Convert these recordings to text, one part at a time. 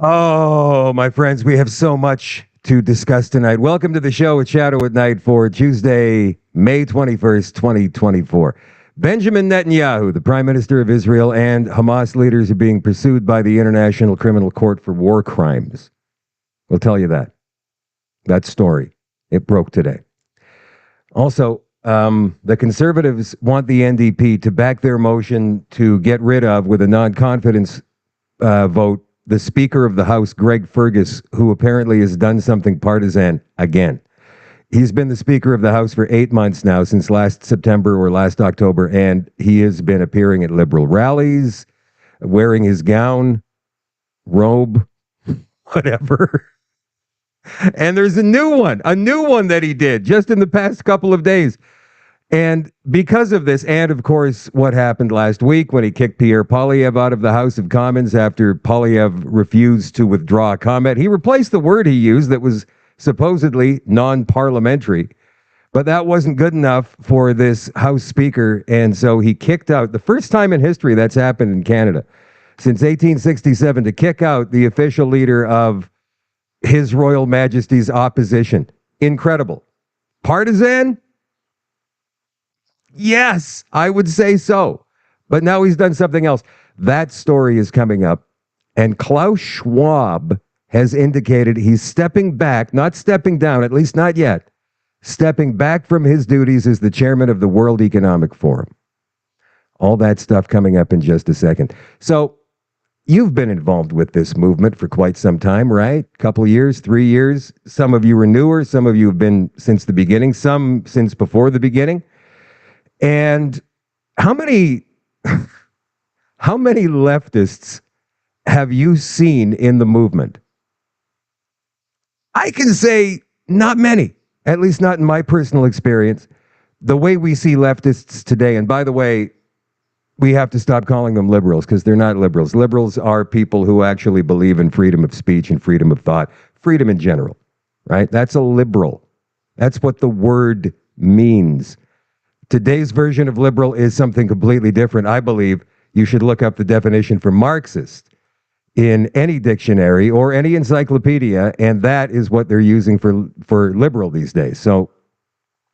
Oh, my friends, we have so much to discuss tonight. Welcome to the show at Shadow at Night for Tuesday, May 21st, 2024. Benjamin Netanyahu, the Prime Minister of Israel, and Hamas leaders are being pursued by the International Criminal Court for war crimes. We'll tell you that. That story. It broke today. Also, the conservatives want the NDP to back their motion to get rid of, with a non-confidence vote, the Speaker of the House, Greg Fergus, who apparently has done something partisan again. He's been the Speaker of the House for 8 months now, since last September or last October, and he has been appearing at liberal rallies, wearing his gown, robe, whatever. And there's a new one that he did just in the past couple of days. And because of this, and of course, what happened last week when he kicked Pierre Poilievre out of the House of Commons after Poilievre refused to withdraw a comment, he replaced the word he used that was supposedly non-parliamentary, but that wasn't good enough for this House Speaker, and so he kicked out, the first time in history that's happened in Canada since 1867, to kick out the official leader of His Royal Majesty's opposition. Incredible. Partisan? Yes, I would say so. But now he's done something else. That story is coming up. And Klaus Schwab has indicated he's stepping back, not stepping down, at least not yet, stepping back from his duties as the chairman of the World Economic Forum. All that stuff coming up in just a second. So you've been involved with this movement for quite some time, right? Couple years, 3 years. Some of you are newer. Some of you have been since the beginning. Some since before the beginning. And how many leftists have you seen in the movement? I can say not many, at least not in my personal experience. The way we see leftists today, and by the way, we have to stop calling them liberals because they're not liberals. Liberals are people who actually believe in freedom of speech and freedom of thought, freedom in general, right? That's a liberal. That's what the word means. Today's version of liberal is something completely different. I believe you should look up the definition for Marxist in any dictionary or any encyclopedia, and that is what they're using for liberal these days. So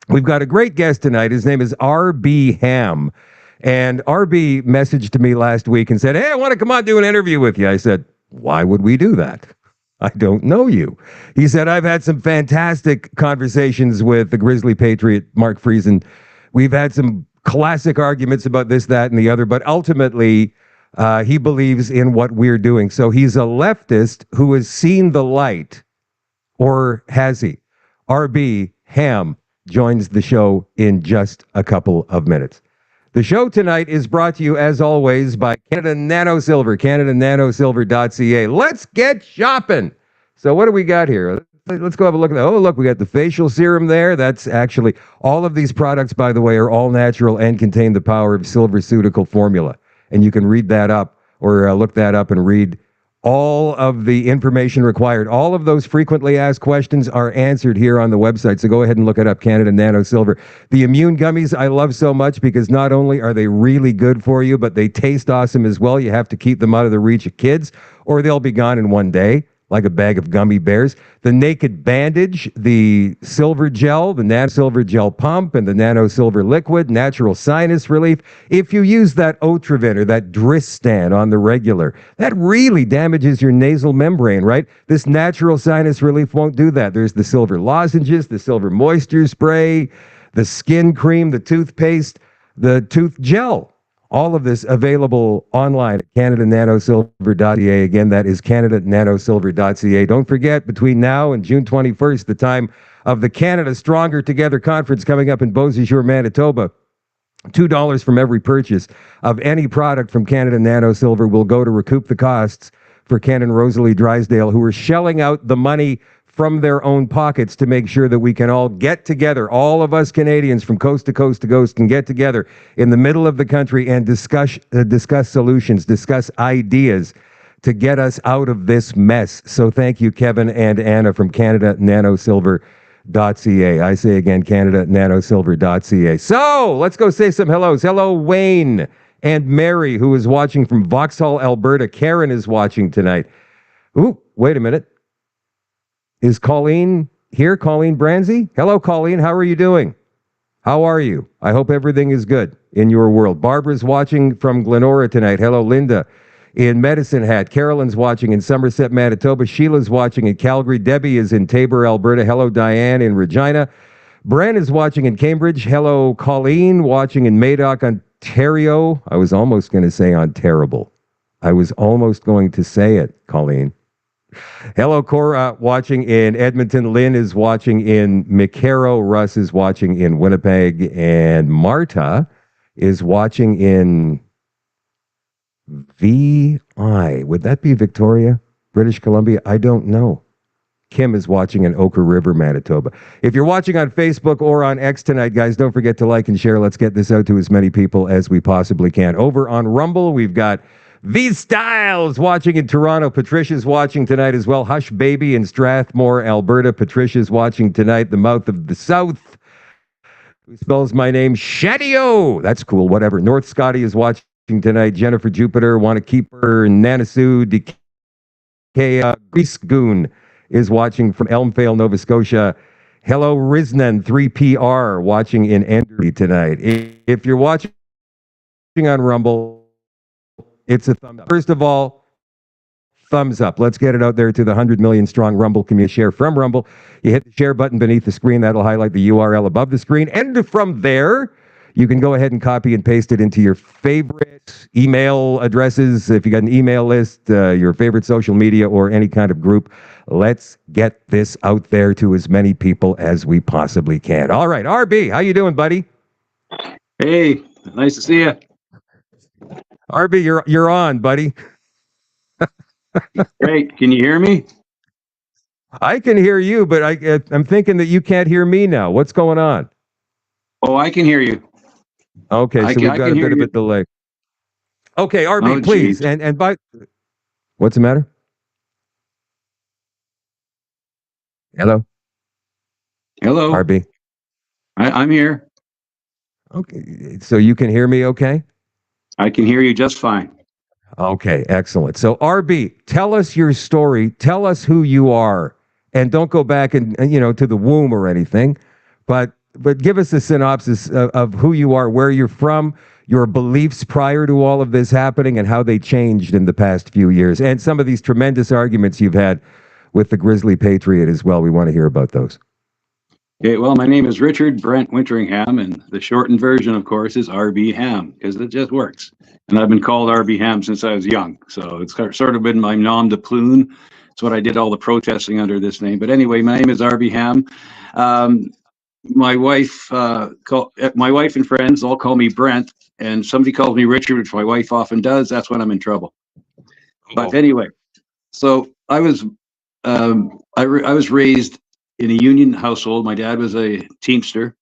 we've got a great guest tonight. His name is R.B. Ham. And R.B. messaged to me last week and said, "Hey, I want to come on do an interview with you." I said, "Why would we do that? I don't know you." He said, "I've had some fantastic conversations with the Grizzly Patriot, Mark Friesen. We've had some classic arguments about this, that, and the other, but ultimately, he believes in what we're doing." So he's a leftist who has seen the light, or has he? R.B. Ham joins the show in just a couple of minutes. The show tonight is brought to you, as always, by Canada Nano Silver, CanadaNanoSilver.ca. Let's get shopping. So what do we got here? Let's go have a look at that. Oh, look, we got the facial serum there. That's actually, all of these products, by the way, are all natural and contain the power of SilverCeutical formula. And you can read that up, or look that up and read all of the information required. All of those frequently asked questions are answered here on the website. So go ahead and look it up, Canada Nano Silver. The immune gummies I love so much because not only are they really good for you, but they taste awesome as well. You have to keep them out of the reach of kids, or they'll be gone in one day, like a bag of gummy bears. The Naked Bandage, the Silver Gel, the Nano Silver Gel Pump, and the Nano Silver Liquid, natural sinus relief. If you use that Otrivin or that Dristan on the regular, that really damages your nasal membrane, right? This natural sinus relief won't do that. There's the Silver Lozenges, the Silver Moisture Spray, the Skin Cream, the Toothpaste, the Tooth Gel. All of this available online at CanadaNanoSilver.ca. Again, that is CanadaNanoSilver.ca. Don't forget, between now and June 21st, the time of the Canada Stronger Together Conference coming up in Beausejour, Manitoba, $2 from every purchase of any product from Canada Nano Silver will go to recoup the costs for Ken and Rosalie Drysdale, who are shelling out the money from their own pockets to make sure that we can all get together. All of us Canadians from coast to coast to coast can get together in the middle of the country and discuss solutions, discuss ideas to get us out of this mess. So thank you, Kevin and Anna from CanadaNanoSilver.ca. I say again, CanadaNanoSilver.ca. So let's go say some hellos. Hello, Wayne and Mary, who is watching from Vauxhall, Alberta. Karen is watching tonight. Ooh, wait a minute. Is Colleen here? Colleen Branzy? Hello, Colleen. How are you doing? How are you? I hope everything is good in your world. Barbara's watching from Glenora tonight. Hello, Linda in Medicine Hat. Carolyn's watching in Somerset, Manitoba. Sheila's watching in Calgary. Debbie is in Tabor, Alberta. Hello, Diane in Regina. Bren is watching in Cambridge. Hello, Colleen, watching in Madoc, Ontario. I was almost going to say Ontario. I was almost going to say it, Colleen. Hello, Cora, watching in Edmonton. Lynn is watching in McCarrow. Russ is watching in Winnipeg. And Marta is watching in VI. Would that be Victoria, British Columbia? I don't know. Kim is watching in Ochre River, Manitoba. If you're watching on Facebook or on X tonight, guys, don't forget to like and share. Let's get this out to as many people as we possibly can. Over on Rumble, we've got V Styles watching in Toronto. Patricia's watching tonight as well. Hush Baby in Strathmore, Alberta. Patricia's watching tonight. The Mouth of the South. Who spells my name? Shadio. That's cool. Whatever. North Scotty is watching tonight. Jennifer Jupiter. Want to keep her. Nanasu. DK. Grease Goon is watching from Elmvale, Nova Scotia. Hello, Riznan 3PR watching in Enderby tonight. If you're watching on Rumble, it's a thumbs up. First of all, thumbs up. Let's get it out there to the 100 million strong Rumble community. Share from Rumble. You hit the share button beneath the screen. That'll highlight the URL above the screen. And from there, you can go ahead and copy and paste it into your favorite email addresses. If you got an email list, your favorite social media or any kind of group, let's get this out there to as many people as we possibly can. All right, RB, how you doing, buddy? Hey, nice to see you. RB, you're on, buddy. Great. Can you hear me? I can hear you, but I'm thinking that you can't hear me now. What's going on? Oh, I can hear you. Okay, so we've got a bit of a delay. Okay, RB, please. And by what's the matter? Hello? Hello. RB. I'm here. Okay, so you can hear me okay? I can hear you just fine. Okay, excellent. So RB, tell us your story. Tell us who you are. And don't go back and to the womb or anything, but give us a synopsis of who you are, where you're from, your beliefs prior to all of this happening, and how they changed in the past few years, and some of these tremendous arguments you've had with the Grizzly Patriot as well. We want to hear about those. Okay, well, my name is Richard Brent Winteringham, and the shortened version, of course, is RB Ham, because it just works. And I've been called RB Ham since I was young, so it's sort of been my nom de plume. It's what I did all the protesting under this name. But anyway, my name is RB Ham. My wife and friends all call me Brent, and somebody calls me Richard, which my wife often does. That's when I'm in trouble. But anyway, so I was raised in a union household. My dad was a Teamster,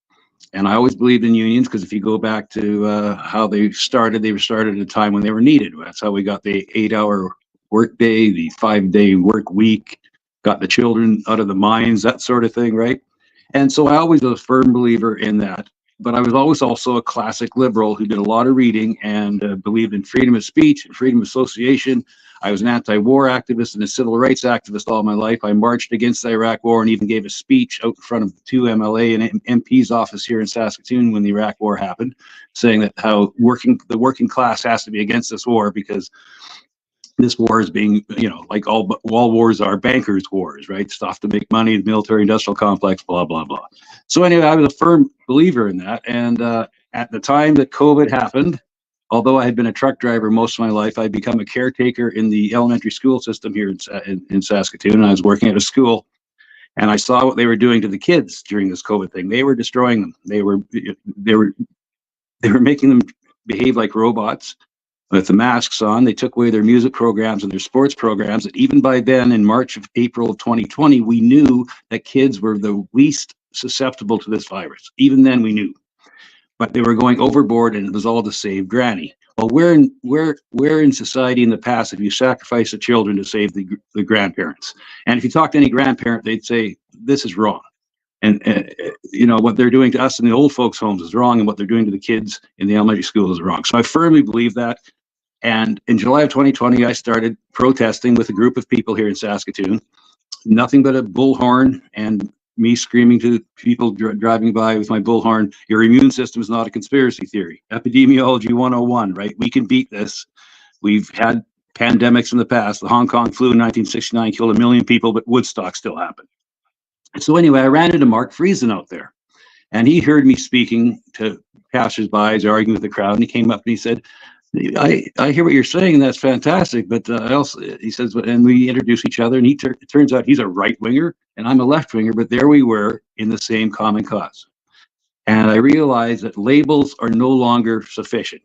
and I always believed in unions because if you go back to how they were started at a time when they were needed. That's how we got the 8-hour work day, the 5-day work week, got the children out of the mines, that sort of thing, right? And so I always was a firm believer in that. But I was always also a classic liberal who did a lot of reading and believed in freedom of speech and freedom of association. I was an anti-war activist and a civil rights activist all my life. I marched against the Iraq War and even gave a speech out in front of 2 MLA and MP's office here in Saskatoon when the Iraq War happened, saying that how the working class has to be against this war because this war is being, like all wars are bankers' wars, right? Stuff to make money, the military-industrial complex, blah, blah, blah. So anyway, I was a firm believer in that. And at the time that COVID happened, although I had been a truck driver most of my life, I'd become a caretaker in the elementary school system here in Saskatoon. And I was working at a school, and I saw what they were doing to the kids during this COVID thing. They were destroying them. They were making them behave like robots. With the masks on, they took away their music programs and their sports programs. And even by then, in April of 2020, we knew that kids were the least susceptible to this virus. Even then, we knew. But they were going overboard, and it was all to save Granny. Well, where in society in the past have you sacrificed the children to save the grandparents? And if you talk to any grandparent, they'd say this is wrong. And what they're doing to us in the old folks' homes is wrong, and what they're doing to the kids in the elementary school is wrong. So I firmly believe that. And in July of 2020, I started protesting with a group of people here in Saskatoon. Nothing but a bullhorn and me screaming to people driving by with my bullhorn, your immune system is not a conspiracy theory. Epidemiology 101, right? We can beat this. We've had pandemics in the past. The Hong Kong flu in 1969 killed 1 million people, but Woodstock still happened. So anyway, I ran into Mark Friesen out there, and he heard me speaking to passersby, arguing with the crowd, and he came up and he said, I hear what you're saying, and that's fantastic, but he says, and we introduce each other, and it turns out he's a right-winger, and I'm a left-winger, but there we were in the same common cause. And I realized that labels are no longer sufficient.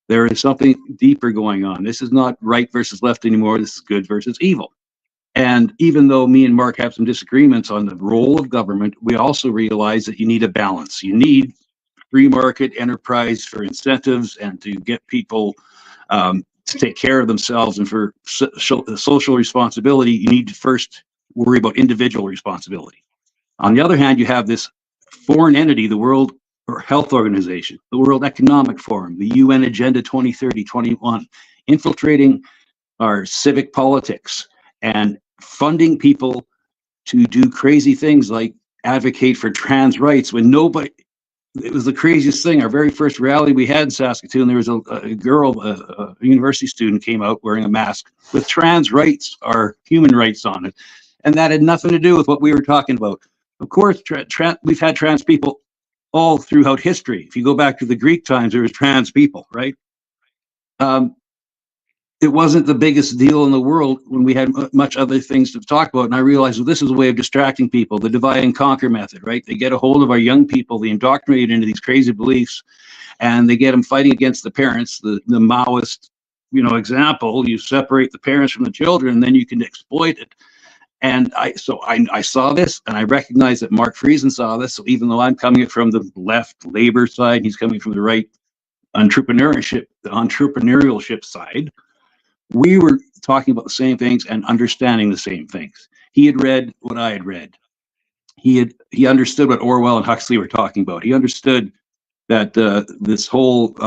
There is something deeper going on. This is not right versus left anymore. This is good versus evil. And even though me and Mark have some disagreements on the role of government, we also realize that you need a balance. You need free market enterprise for incentives and to get people to take care of themselves, and for social responsibility, you need to first worry about individual responsibility. On the other hand, you have this foreign entity, the World Health Organization, the World Economic Forum, the UN Agenda 2030-21, infiltrating our civic politics and funding people to do crazy things like advocate for trans rights when nobody. It was the craziest thing. Our very first rally we had in Saskatoon, there was a girl, a university student, came out wearing a mask with trans rights or human rights on it. And that had nothing to do with what we were talking about. Of course, we've had trans people all throughout history. If you go back to the Greek times, there was trans people, right? It wasn't the biggest deal in the world when we had much other things to talk about. And I realized, well, this is a way of distracting people, the divide and conquer method, right? They get a hold of our young people, they indoctrinate into these crazy beliefs, and they get them fighting against the parents, the Maoist, example. You separate the parents from the children, and then you can exploit it. And I saw this, and I recognized that Mark Friesen saw this. So even though I'm coming from the left labor side, he's coming from the right entrepreneurship side. We were talking about the same things and understanding the same things. He had read what I had read. He understood what Orwell and Huxley were talking about. He understood that this whole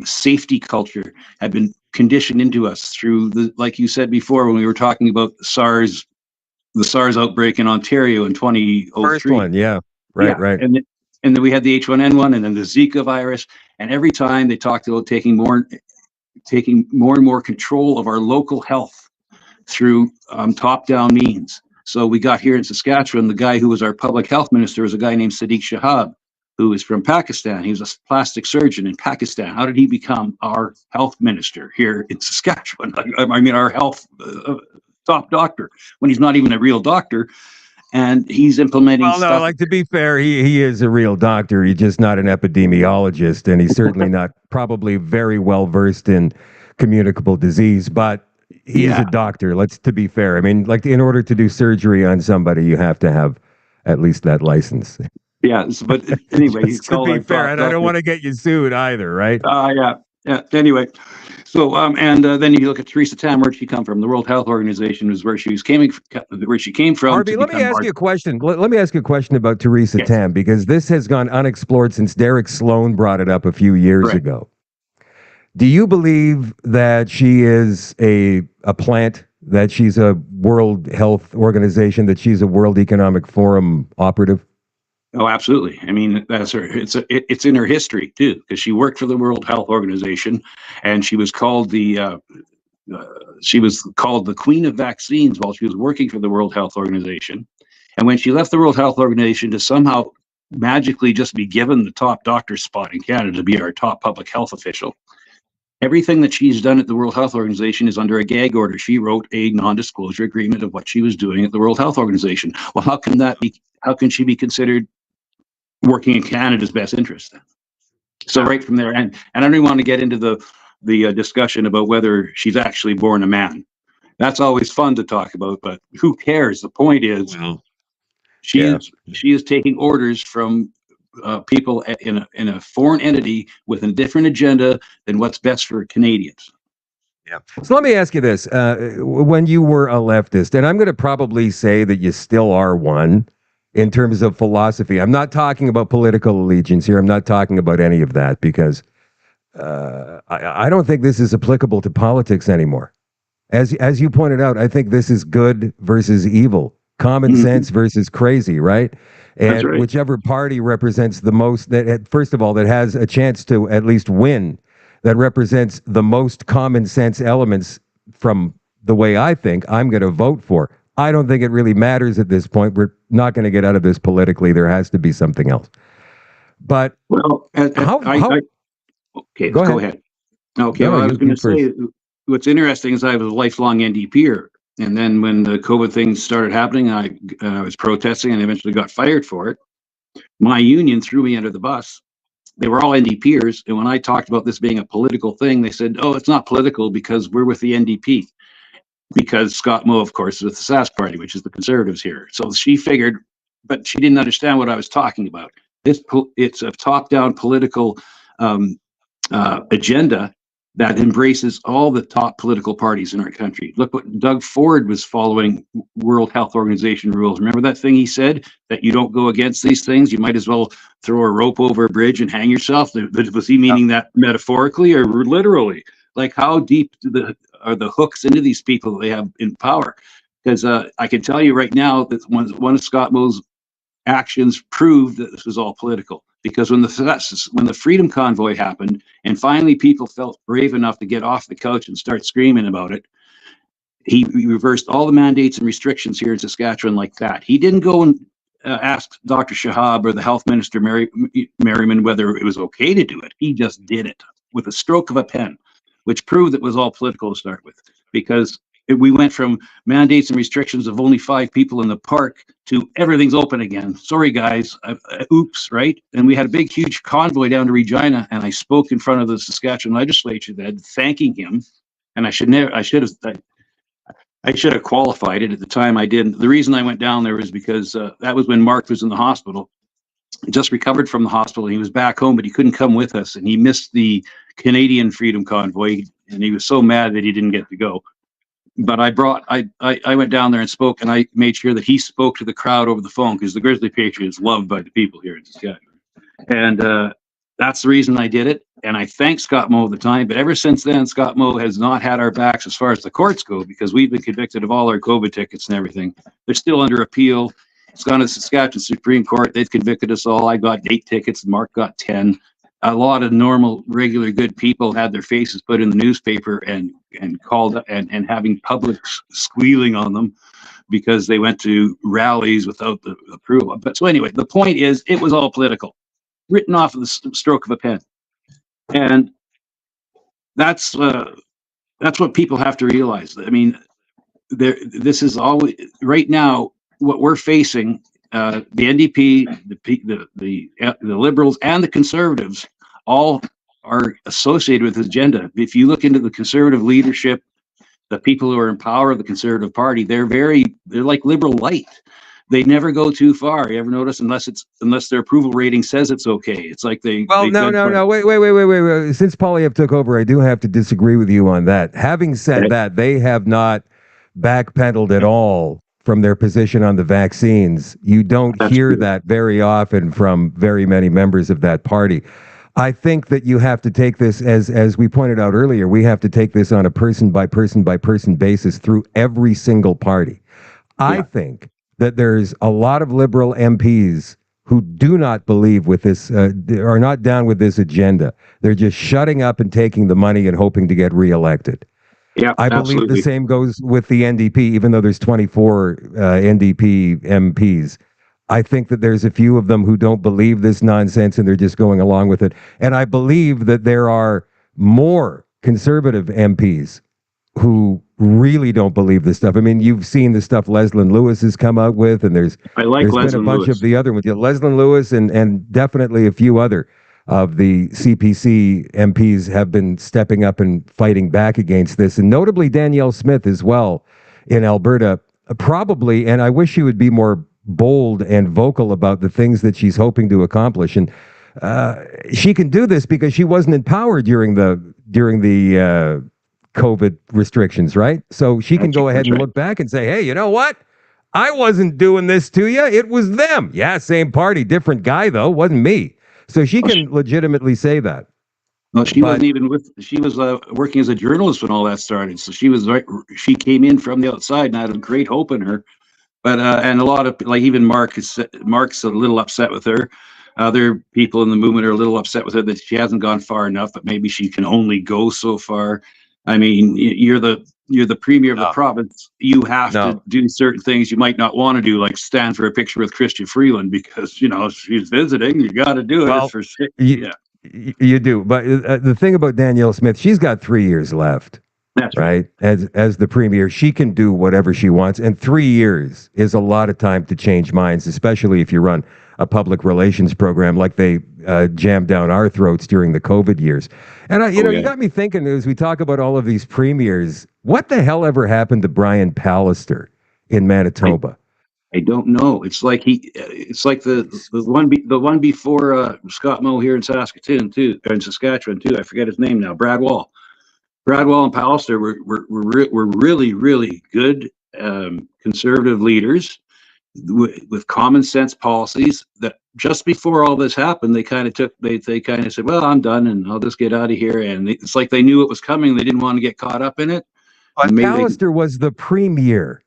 safety culture had been conditioned into us through like you said before, when we were talking about the SARS outbreak in Ontario in 2003. First one, yeah. Right. And then we had the H1N1 and then the Zika virus. And every time they talked about taking more and more control of our local health through top-down means. So we got here in Saskatchewan, the guy who was our public health minister was a guy named Sadiq Shahab, who is from Pakistan. He was a plastic surgeon in Pakistan. How did he become our health minister here in Saskatchewan? I mean, our health top doctor, when he's not even a real doctor. And he's implementing stuff. No, to be fair, he is a real doctor. He's just not an epidemiologist, and he's certainly not probably very well versed in communicable disease, but he is a doctor. To be fair. I mean, in order to do surgery on somebody, you have to have at least that license. Yeah, but anyway, he's to be fair, and I don't want to get you sued either, right? Yeah. Anyway, so then you look at Theresa Tam. Where'd she come from? The World Health Organization is where she came from. Harvey, let me ask you a question. Let me ask you a question about Theresa Tam, because this has gone unexplored since Derek Sloan brought it up a few years ago. Do you believe that she is a plant, that she's a World Health Organization, that she's a World Economic Forum operative? Oh, absolutely. I mean, that's her. It's in her history too, because she worked for the World Health Organization, and she was called the Queen of Vaccines while she was working for the World Health Organization. And when she left the World Health Organization to somehow magically just be given the top doctor spot in Canada to be our top public health official, everything that she's done at the World Health Organization is under a gag order. She wrote a non-disclosure agreement of what she was doing at the World Health Organization. Well, how can she be considered working in Canada's best interest then? So right from there, and I don't even want to get into the discussion about whether she's actually born a man. That's always fun to talk about, but who cares? The point is, she is taking orders from people in a foreign entity with a different agenda than what's best for Canadians. Yeah. So let me ask you this: when you were a leftist, and I'm going to probably say that you still are one. In terms of philosophy, I'm not talking about political allegiance here. I'm not talking about any of that, because I don't think this is applicable to politics anymore. As you pointed out, I think this is good versus evil, common sense versus crazy, right? That's And right. whichever party represents the most, that first of all, that has a chance to at least win, that represents the most common sense elements from the way I think, I'm going to vote for. I don't think it really matters at this point. We're not going to get out of this politically. There has to be something else. But Well, how okay, go go ahead. ahead. Okay, No, well, I you, was going you to say, first. what's interesting is I was a lifelong NDPer, and then when the COVID thing started happening, I was protesting and eventually got fired for it. My union threw me under the bus. They were all NDPers, and when I talked about this being a political thing, they said, "Oh, it's not political because we're with the NDP." Because Scott Moe, of course, is with the Sask Party, which is the Conservatives here. So she figured, but she didn't understand what I was talking about. It's a top-down political agenda that embraces all the top political parties in our country. Look what Doug Ford was following World Health Organization rules. Remember that thing he said, that you don't go against these things? You might as well throw a rope over a bridge and hang yourself. Was he meaning that metaphorically or literally? Like, how deep are the hooks into these people that they have in power? Because I can tell you right now that one of Scott Moe's actions proved that this was all political. Because when the Freedom Convoy happened, and finally people felt brave enough to get off the couch and start screaming about it, he reversed all the mandates and restrictions here in Saskatchewan like that. He didn't go and ask Dr. Shahab or the health minister, Merriman, whether it was okay to do it. He just did it with a stroke of a pen, which proved it was all political to start with. Because we went from mandates and restrictions of only 5 people in the park to everything's open again. Sorry, guys. Oops, right? And we had a big, huge convoy down to Regina, and I spoke in front of the Saskatchewan legislature then, thanking him. And I should have qualified it at the time. I didn't. The reason I went down there was because that was when Mark was in the hospital. He just recovered from the hospital. He was back home, but he couldn't come with us, and he missed the Canadian Freedom Convoy, and he was so mad that he didn't get to go. But I went down there and spoke, and I made sure that he spoke to the crowd over the phone, because the Grizzly Patriot is loved by the people here in Saskatchewan. And that's the reason I did it. And I thanked Scott Moe at the time. But ever since then, Scott Moe has not had our backs as far as the courts go, because we've been convicted of all our COVID tickets and everything. They're still under appeal. It's gone to the Saskatchewan Supreme Court. They've convicted us all. I got 8 tickets, and Mark got 10. A lot of normal, regular, good people had their faces put in the newspaper and called and having public squealing on them because they went to rallies without the approval. But so anyway, the point is, it was all political, written off of the stroke of a pen, and that's what people have to realize. I mean, this is always right now what we're facing. The NDP, the Liberals, and the Conservatives all are associated with this agenda. If you look into the Conservative leadership, the people who are in power of the Conservative Party, they're like Liberal light. They never go too far. You ever notice? Unless their approval rating says it's okay. It's like they. Well, no. Wait. Since Polyev took over, I do have to disagree with you on that. Having said that, they have not backpedaled at all from their position on the vaccines. You don't hear that very often from very many members of that party. I think that you have to take this, as we pointed out earlier, we have to take this on a person by person basis through every single party. I think that there's a lot of Liberal MPs who do not believe with this, are not down with this agenda. They're just shutting up and taking the money and hoping to get reelected. Yeah, I believe the same goes with the NDP, even though there's 24 NDP MPs. I think that there's a few of them who don't believe this nonsense and they're just going along with it. And I believe that there are more conservative MPs who really don't believe this stuff. I mean, you've seen the stuff Leslyn Lewis has come out with, and there's been a bunch of the other ones. Leslyn Lewis and definitely a few other of the CPC MPs have been stepping up and fighting back against this, and notably Danielle Smith as well in Alberta, probably, and I wish she would be more bold and vocal about the things that she's hoping to accomplish. And she can do this because she wasn't in power during the COVID restrictions, right? So she can go ahead and look back and say, hey, you know what? I wasn't doing this to you. It was them. Yeah, same party, different guy, though. Wasn't me. So she can legitimately say that. Well, she But wasn't even she was working as a journalist when all that started. So she was right. She came in from the outside and I had a great hope in her. But and a lot of, like, even Mark's a little upset with her. Other people in the movement are a little upset with her that she hasn't gone far enough, but maybe she can only go so far. I mean, you're the premier of the no, province. You have no. to do certain things you might not want to do, like stand for a picture with Christian Freeland because she's visiting. You got to do it. It's Well, for shit. you, Yeah, you do. But the thing about Danielle Smith, she's got 3 years left, that's right. right? As the premier, she can do whatever she wants, and 3 years is a lot of time to change minds, especially if you run a public relations program like they jammed down our throats during the COVID years. And Oh you yeah. got me thinking as we talk about all of these premiers, what the hell ever happened to Brian Pallister in Manitoba? I don't know. It's like the one before Scott Moe here in Saskatoon too, or in Saskatchewan too. I forget his name now. Brad Wall. Brad Wall and Pallister were really good conservative leaders with common sense policies. That just before all this happened, they kind of said, "Well, I'm done, and I'll just get out of here." And it's like they knew it was coming. They didn't want to get caught up in it, and But maybe they. Pallister was the premier.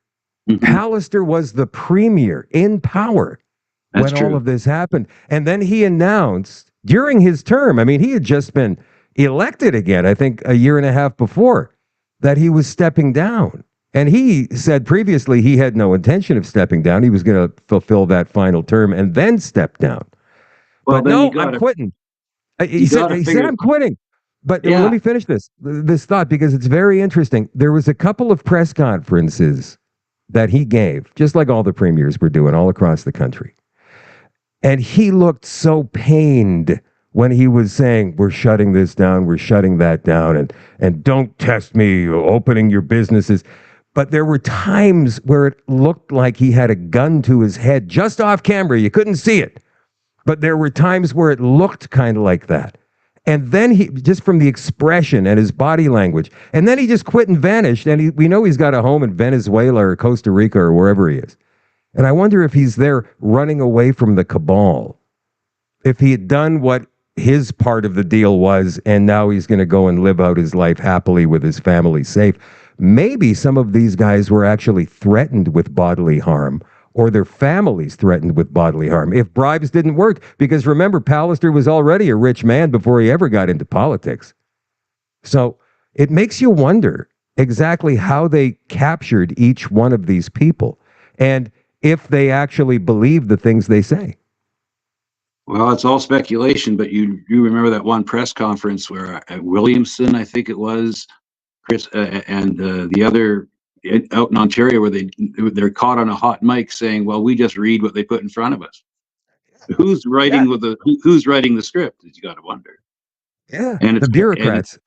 Mhm, Pallister was the premier in power that's when all true. of this happened. And then he announced during his term, I mean, he had just been elected again, I think a year and a half before, that he was stepping down. And he said previously he had no intention of stepping down. He was going to fulfill that final term and then step down. Well, But then no, I'm quitting. He you said got to he said figure. I'm quitting. But let Yeah. me finish this thought because it's very interesting. There was a couple of press conferences that he gave, just like all the premiers were doing all across the country. And he looked so pained when he was saying, we're shutting this down, we're shutting that down, and don't test me opening your businesses. But there were times where it looked like he had a gun to his head just off camera. You couldn't see it. But there were times where it looked kind of like that. And then he, just from the expression and his body language, and then he just quit and vanished. And we know he's got a home in Venezuela or Costa Rica or wherever he is. And I wonder if he's there running away from the cabal. If he had done what his part of the deal was, and now he's going to go and live out his life happily with his family safe. Maybe some of these guys were actually threatened with bodily harm, or their families threatened with bodily harm if bribes didn't work. Because remember, Pallister was already a rich man before he ever got into politics. So it makes you wonder exactly how they captured each one of these people and if they actually believe the things they say. Well, it's all speculation, but you remember that one press conference where Williamson, I think it was, Chris, and the other out in Ontario, where they're caught on a hot mic saying, "Well, we just read what they put in front of us." Yeah, Who's writing the script? You got to wonder. yeah. And The it's and bureaucrats.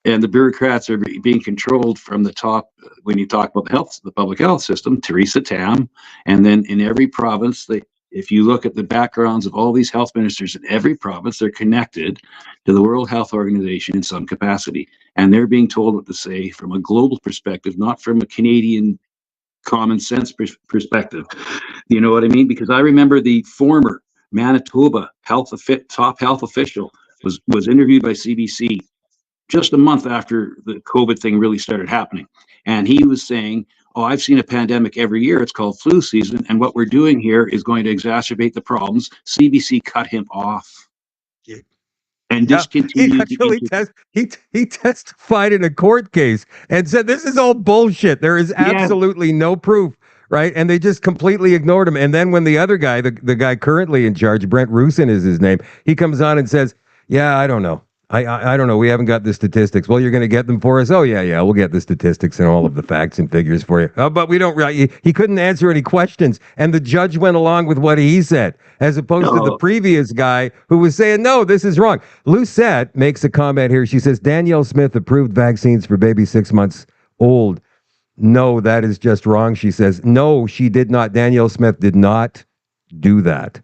and the bureaucrats are being controlled from the top. When you talk about the public health system, Theresa Tam, and then in every province, if you look at the backgrounds of all these health ministers in every province, they're connected to the World Health Organization in some capacity, and they're being told what to say from a global perspective, not from a Canadian common sense perspective. You know what I mean? Because I remember the former Manitoba top health official was interviewed by CBC just a month after the COVID thing really started happening. And he was saying, "Oh, I've seen a pandemic every year. It's called flu season. And what we're doing here is going to exacerbate the problems." CBC cut him off and Yeah, he discontinued the actually interview. he testified in a court case and said this is all bullshit. There is Yeah. absolutely no proof, right? And they just completely ignored him. And then when the other guy, the guy currently in charge, Brent Rusin is his name, he comes on and says, "Yeah, I don't know. I don't know. We haven't got the statistics." "Well, you're going to get them for us." "Oh yeah, we'll get the statistics and all of the facts and figures for you." "Oh, but we don't." He couldn't answer any questions, and the judge went along with what he said, as opposed to the No. previous guy who was saying, "No, this is wrong." Lucette makes a comment here. She says Danielle Smith approved vaccines for baby 6 months old. No, that is just wrong. She says no, she did not. Danielle Smith did not do that.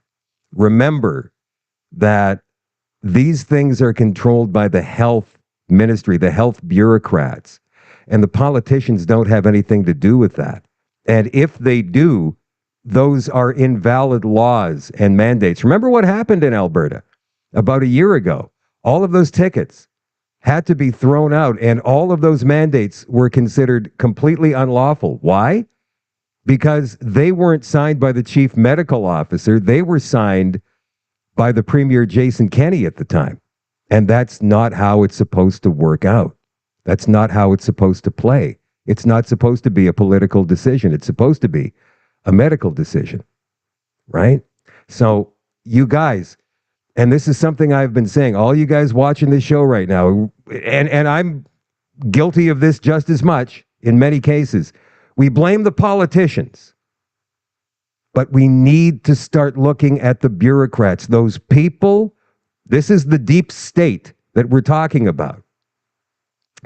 Remember that these things are controlled by the health ministry, the health bureaucrats, and the politicians don't have anything to do with that. And if they do, those are invalid laws and mandates. Remember what happened in Alberta about a year ago? All of those tickets had to be thrown out, and all of those mandates were considered completely unlawful. Why? Because they weren't signed by the chief medical officer. They were signed by the Premier Jason Kenney at the time. And that's not how it's supposed to work out. That's not how it's supposed to play. It's not supposed to be a political decision. It's supposed to be a medical decision, right? So you guys, and this is something I've been saying, all you guys watching this show right now, and I'm guilty of this just as much in many cases. We blame the politicians, but we need to start looking at the bureaucrats, those people. This is the deep state that we're talking about.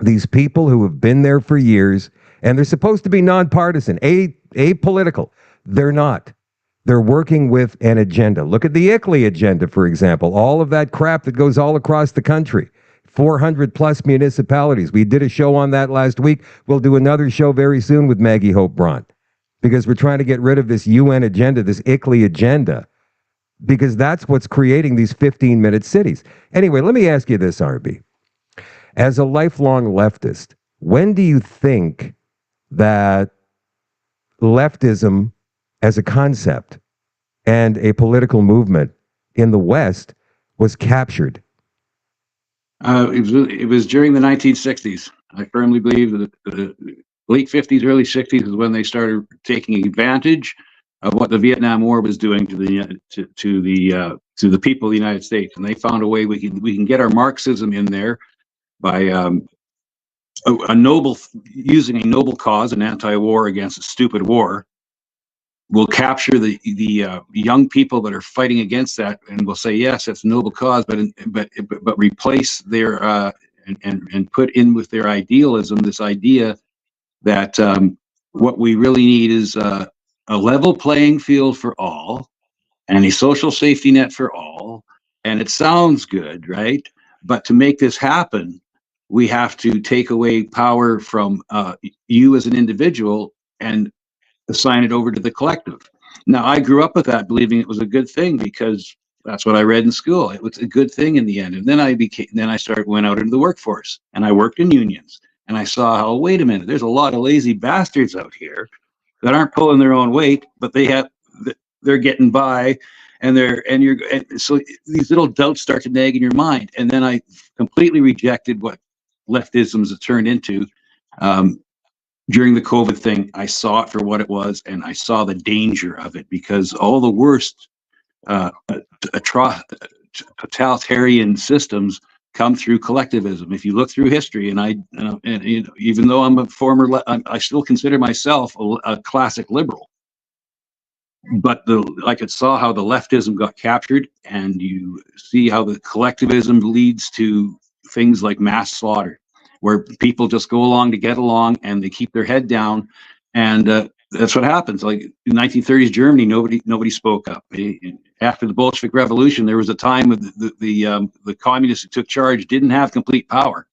These people who have been there for years, and they're supposed to be nonpartisan, apolitical. They're not. They're working with an agenda. Look at the ICLEI agenda, for example. All of that crap that goes all across the country. 400 plus municipalities. We did a show on that last week. We'll do another show very soon with Maggie Hope Braun, because we're trying to get rid of this UN agenda, this ICLEI agenda, because that's what's creating these 15-minute cities. Anyway, let me ask you this, RB. As a lifelong leftist, when do you think that leftism as a concept and a political movement in the West was captured? It was during the 1960s. I firmly believe that the late 50s, early 60s is when they started taking advantage of what the Vietnam War was doing to the people of the United States, and they found a way we can get our Marxism in there by using a noble cause, an anti-war against a stupid war. We'll capture the young people that are fighting against that, and we'll say, yes, that's a noble cause, but replace their and put in with their idealism this idea that what we really need is a level playing field for all and a social safety net for all. And it sounds good, right? But to make this happen, we have to take away power from you as an individual and assign it over to the collective. Now, I grew up with that, believing it was a good thing because that's what I read in school. It was a good thing in the end. And then I went out into the workforce, and I worked in unions, and I saw how, wait a minute, there's a lot of lazy bastards out here that aren't pulling their own weight, but they're getting by, and so these little doubts start to nag in your mind. And then I completely rejected what leftism has turned into. During the COVID thing, I saw it for what it was, and I saw the danger of it, because all the worst totalitarian systems come through collectivism. If you look through history, even though I'm a former, I still consider myself a classic liberal. But I saw how the leftism got captured, and you see how the collectivism leads to things like mass slaughter, where people just go along to get along, and they keep their head down, and that's what happens. Like in 1930s Germany, nobody spoke up. After the Bolshevik Revolution, there was a time when the communists who took charge didn't have complete power,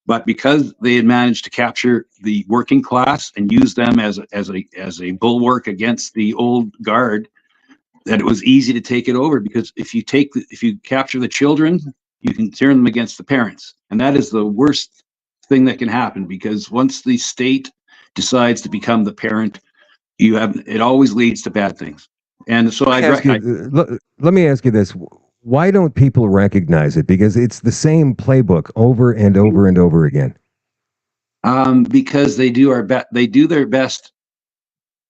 but because they had managed to capture the working class and use them as a bulwark against the old guard, that it was easy to take it over. Because if you capture the children, you can turn them against the parents. And that is the worst thing that can happen, because once the state decides to become the parent, it always leads to bad things. And so let me ask you this. Why don't people recognize it? Because it's the same playbook over and over and over again. Because they do their best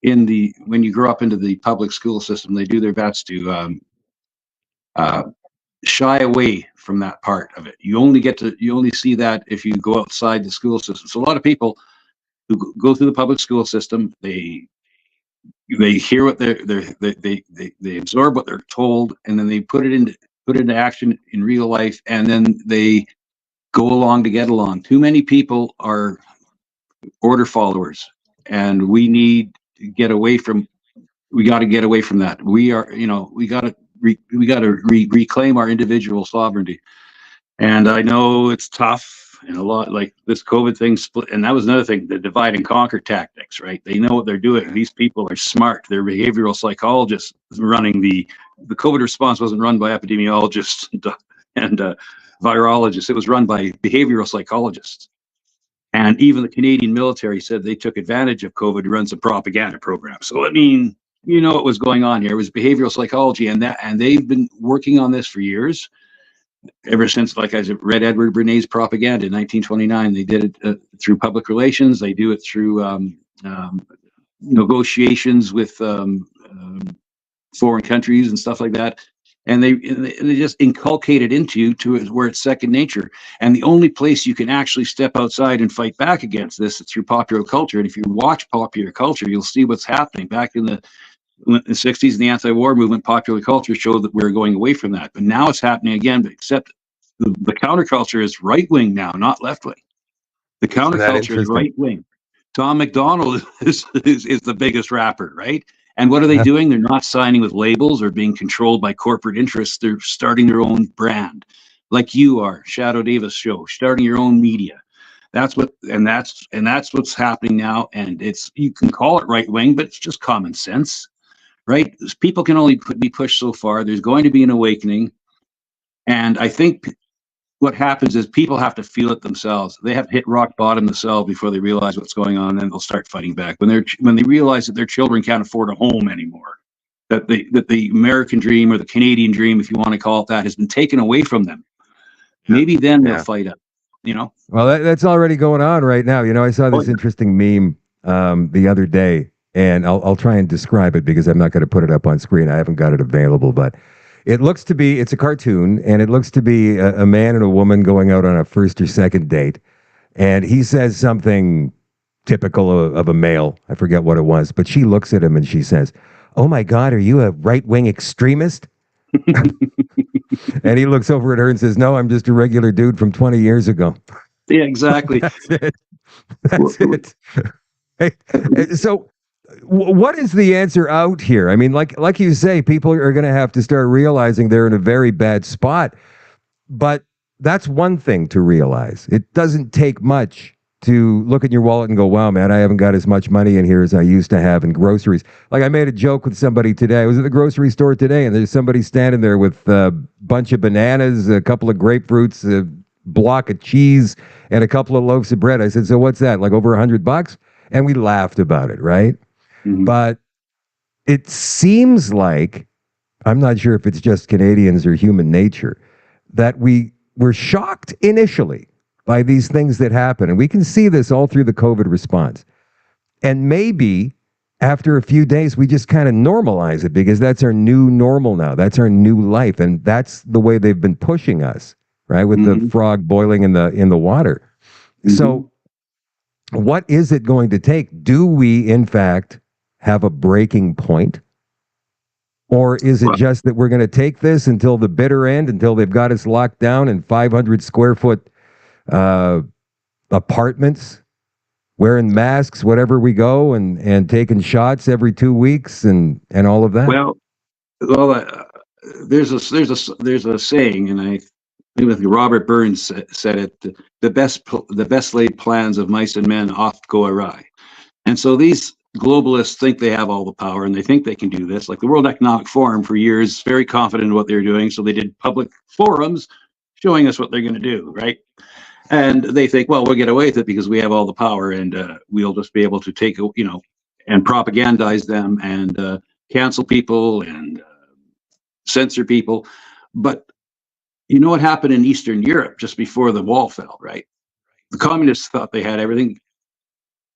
when you grow up into the public school system, they do their best to shy away from that part of it. You only see that if you go outside the school system. So a lot of people who go through the public school system, they hear what they absorb what they're told, and then they put it into action in real life, and then they go along to get along. Too many people are order followers, and we got to get away from that. We got to reclaim our individual sovereignty. And I know it's tough, and a lot like this COVID thing split. And that was another thing, the divide and conquer tactics, right? They know what they're doing. These people are smart. They're behavioral psychologists running the COVID response wasn't run by epidemiologists and virologists. It was run by behavioral psychologists. And even the Canadian military said they took advantage of COVID to run some propaganda programs. So, I mean, you know what was going on here. It was behavioral psychology, and they've been working on this for years, ever since, like I read Edward Bernays' propaganda in 1929. They did it through public relations. They do it through negotiations with foreign countries and stuff like that. And they just inculcate it into you to where it's second nature. And the only place you can actually step outside and fight back against this is through popular culture. And if you watch popular culture, you'll see what's happening. Back in the 60s, in the anti-war movement, popular culture showed that we were going away from that. But now it's happening again, but except the counterculture is right-wing now, not left-wing. The counterculture is right-wing. Tom MacDonald is the biggest rapper, right? And what are they doing? They're not signing with labels or being controlled by corporate interests. They're starting their own brand, like you are, Shadow Davis Show, starting your own media. That's what's happening now. And you can call it right wing, but it's just common sense, right? People can only be pushed so far. There's going to be an awakening, and I think what happens is people have to feel it themselves. They have to hit rock bottom themselves before they realize what's going on, and then they'll start fighting back. When they realize that their children can't afford a home anymore, that the American dream or the Canadian dream, if you want to call it that, has been taken away from them. Maybe then they'll fight up. You know. Well, that's already going on right now. You know, I saw this interesting meme the other day, and I'll try and describe it because I'm not going to put it up on screen. I haven't got it available, but it's a cartoon, and it looks to be a man and a woman going out on a first or second date. And he says something typical of a male. I forget what it was, but she looks at him and she says, "Oh my God, are you a right-wing extremist?" And he looks over at her and says, "No, I'm just a regular dude from 20 years ago." Yeah, exactly. That's it. So what is the answer out here? I mean, like you say, people are going to have to start realizing they're in a very bad spot. But that's one thing to realize. It doesn't take much to look at your wallet and go, "Wow, man, I haven't got as much money in here as I used to have in groceries." Like, I made a joke with somebody today. I was at the grocery store today, and there's somebody standing there with a bunch of bananas, a couple of grapefruits, a block of cheese, and a couple of loaves of bread. I said, "So what's that? Like over $100?" And we laughed about it, right? Mm-hmm. But it seems like, I'm not sure if it's just Canadians or human nature, that we were shocked initially by these things that happen. And we can see this all through the COVID response. And maybe after a few days, we just kind of normalize it because that's our new normal now. That's our new life. And that's the way they've been pushing us, right? With the frog boiling in the water. So what is it going to take? Do we, in fact, have a breaking point? Or is it just that we're going to take this until the bitter end, until they've got us locked down in 500 square foot apartments, wearing masks wherever we go, and taking shots every 2 weeks and all of that? Well, there's a saying, and I think Robert Burns said it: the best laid plans of mice and men oft go awry. And so these globalists think they have all the power, and they think they can do this. Like the World Economic Forum for years, very confident in what they're doing. So they did public forums showing us what they're going to do, right? And they think, well, we'll get away with it because we have all the power, and we'll just be able to take, and propagandize them and cancel people and censor people. But you know what happened in Eastern Europe just before the wall fell, right? The communists thought they had everything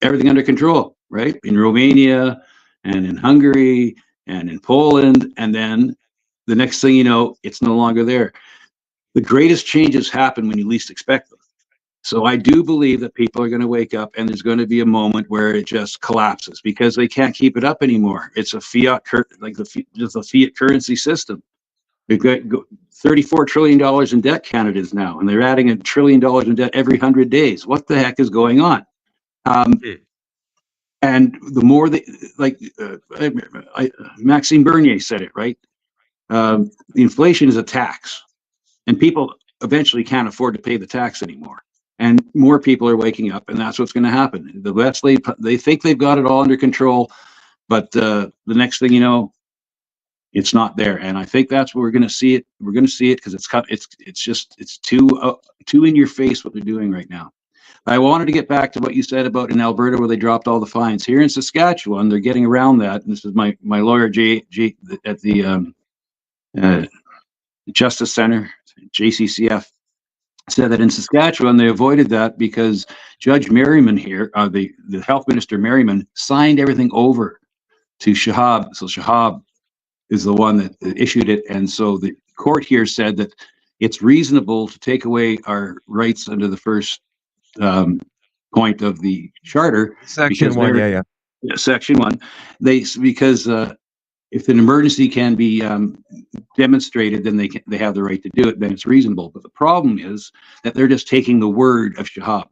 under control, right? In Romania and in Hungary and in Poland. And then the next thing you know, it's no longer there. The greatest changes happen when you least expect them. So I do believe that people are going to wake up, and there's going to be a moment where it just collapses because they can't keep it up anymore. It's a fiat, just a fiat currency system. We've got $34 trillion in debt, Canada's now, and they're adding $1 trillion in debt every 100 days. What the heck is going on? And the more Maxime Bernier said it, right? The inflation is a tax, and people eventually can't afford to pay the tax anymore. And more people are waking up, and that's what's going to happen. The West, they think they've got it all under control, but the next thing you know, It's not there, and I think that's where we're going to see it. We're going to see it because it's too in your face what they're doing right now. I wanted to get back to what you said about in Alberta where they dropped all the fines. Here in Saskatchewan, they're getting around that. And this is my lawyer at the Justice Center, JCCF, said that in Saskatchewan they avoided that because Judge Merriman here, the Health Minister Merriman, signed everything over to Schwab. So Schwab is the one that issued it, and so the court here said that it's reasonable to take away our rights under the first point of the charter. Section 1, yeah. Section 1. Because if an emergency can be demonstrated, then they have the right to do it. Then it's reasonable. But the problem is that they're just taking the word of Schwab,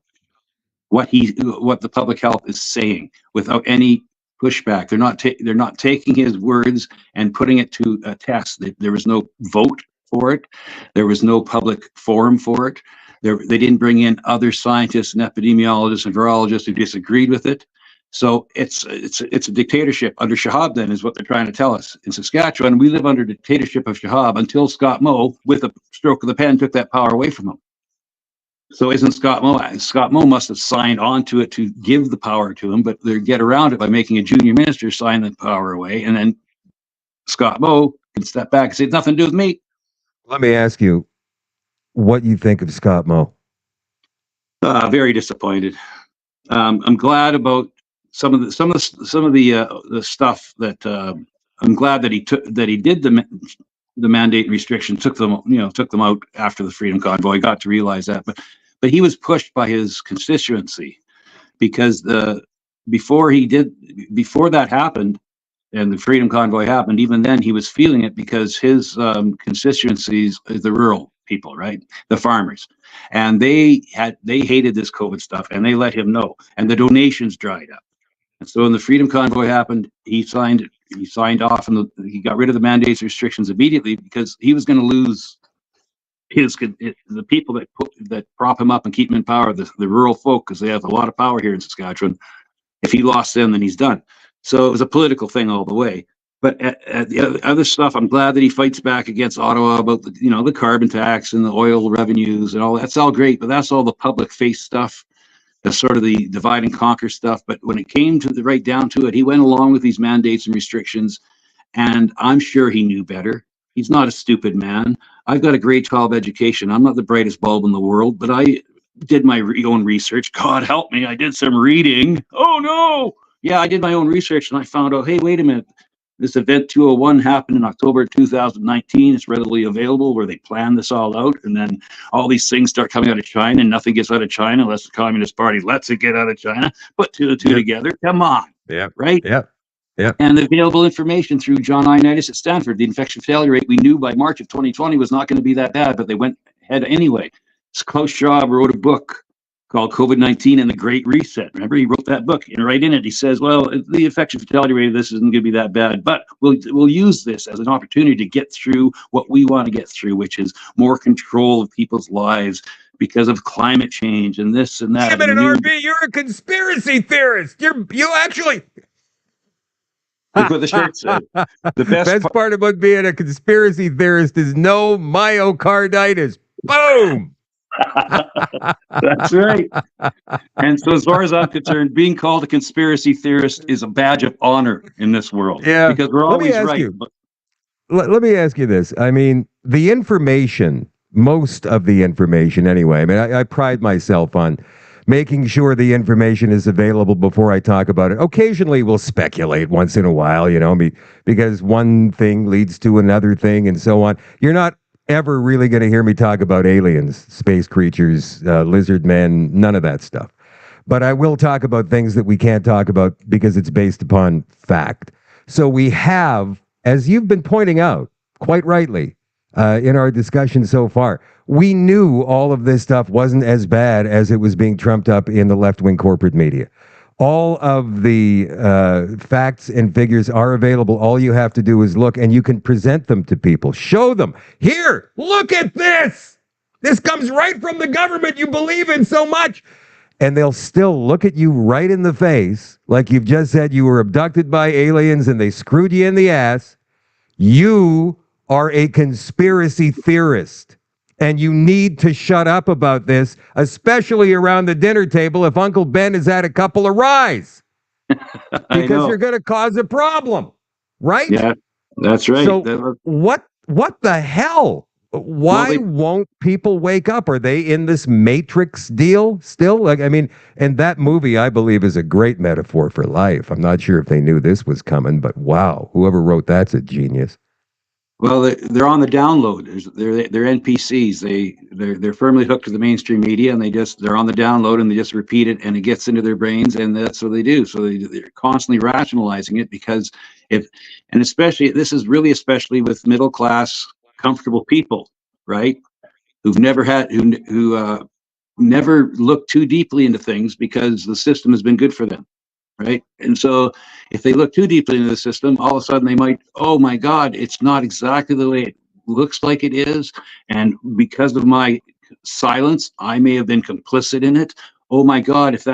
what the public health is saying, without any pushback. They're not taking his words and putting it to a test. There was no vote for it. There was no public forum for it. They didn't bring in other scientists and epidemiologists and virologists who disagreed with it. So it's a dictatorship under Schwab, then, is what they're trying to tell us. In Saskatchewan, we live under dictatorship of Schwab until Scott Moe, with a stroke of the pen, took that power away from him. So isn't Scott Moe must have signed on to it to give the power to him, but they get around it by making a junior minister sign the power away, and then Scott Moe can step back and say, it's nothing to do with me. Let me ask you what you think of Scott Moe. Very disappointed. I'm glad about some of the stuff that I'm glad that he did the mandate and restriction, took them out after the Freedom Convoy. Got to realize that, but he was pushed by his constituency, because before that happened and the Freedom Convoy happened, even then he was feeling it, because his constituencies is the rural people, right? The farmers. And they hated this COVID stuff, and they let him know, and the donations dried up. And so when the Freedom Convoy happened, he signed off, and he got rid of the mandates restrictions immediately, because he was going to lose the people that prop him up and keep him in power, the rural folk, because they have a lot of power here in Saskatchewan. If he lost them, then he's done. So it was a political thing all the way. But at the other stuff, I'm glad that he fights back against Ottawa about the carbon tax and the oil revenues and all. That's all great, but that's all the public face stuff. That's sort of the divide and conquer stuff. But when it came to right down to it, he went along with these mandates and restrictions, and I'm sure he knew better. He's not a stupid man. I've got a grade 12 education. I'm not the brightest bulb in the world, but I did my own research. God help me, I did some reading. Oh no! Yeah, I did my own research, and I found out, hey, wait a minute. This event 201 happened in October 2019. It's readily available, where they planned this all out. And then all these things start coming out of China, and nothing gets out of China unless the Communist Party lets it get out of China. Put two and two together. Come on. Yeah. Right? Yeah. Yeah. And the available information through John Ioannidis at Stanford, the infection fatality rate we knew by March of 2020 was not going to be that bad, but they went ahead anyway. Klaus Schwab wrote a book called COVID-19 and the Great Reset. Remember, he wrote that book, and right in it, he says, well, the infection fatality rate of this isn't going to be that bad, but we'll use this as an opportunity to get through what we want to get through, which is more control of people's lives because of climate change and this and that. Yeah, but an RB, you're a conspiracy theorist. You actually... Look what the shirt said. The best part about being a conspiracy theorist is no myocarditis. Boom! That's right. And so, as far as I'm concerned, being called a conspiracy theorist is a badge of honor in this world. Yeah, because we're always right. Let me ask you this. I mean, the information, most of the information anyway, I mean, I pride myself on making sure the information is available before I talk about it. Occasionally, we'll speculate once in a while, because one thing leads to another thing and so on. You're not ever really going to hear me talk about aliens, space creatures, lizard men, none of that stuff. But I will talk about things that we can't talk about because it's based upon fact. So we have, as you've been pointing out, quite rightly, in our discussion so far, we knew all of this stuff wasn't as bad as it was being trumped up in the left-wing corporate media. All of the facts and figures are available. All you have to do is look, and you can present them to people. Show them. Here, look at this. This comes right from the government you believe in so much. And they'll still look at you right in the face, like you've just said you were abducted by aliens and they screwed you in the ass. You are a conspiracy theorist. And you need to shut up about this, especially around the dinner table if Uncle Ben has had a couple of ryes, I because you're know. going to cause a problem, right? Yeah, that's right. So what the hell? Well, Why won't people wake up? Are they in this Matrix deal still? Like, I mean, and that movie, I believe, is a great metaphor for life. I'm not sure if they knew this was coming, but wow, whoever wrote that's a genius. well, they're on the download. They're NPCs. They're firmly hooked to the mainstream media, and they're on the download, and they just repeat it, and it gets into their brains, and that's what they do. So they're constantly rationalizing it, because and especially this is really especially with middle class, comfortable people, right? Who've never had who never looked too deeply into things because the system has been good for them, right? And so if they look too deeply into the system, all of a sudden they might, oh my God, it's not exactly the way it looks like it is. And because of my silence, I may have been complicit in it. Oh my God, if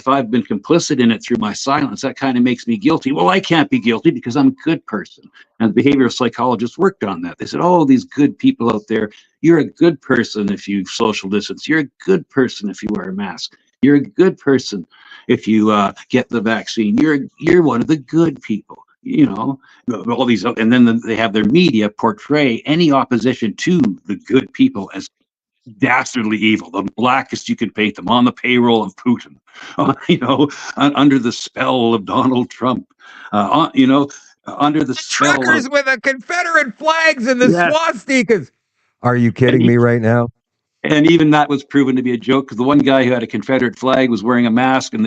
I've been complicit in it through my silence, that kind of makes me guilty. Well, I can't be guilty because I'm a good person. And behavioral psychologists worked on that. They said, oh, these good people out there, you're a good person if you social distance. You're a good person if you wear a mask. You're a good person if you get the vaccine. You're one of the good people. You know, all these, and then they have their media portray any opposition to the good people as dastardly evil, the blackest you could paint them, on the payroll of Putin, under the spell of Donald Trump, under the spell Truckers of, with the Confederate flags and the yeah. swastikas. Are you And kidding me right now? and even that was proven to be a joke, because the one guy who had a Confederate flag was wearing a mask, and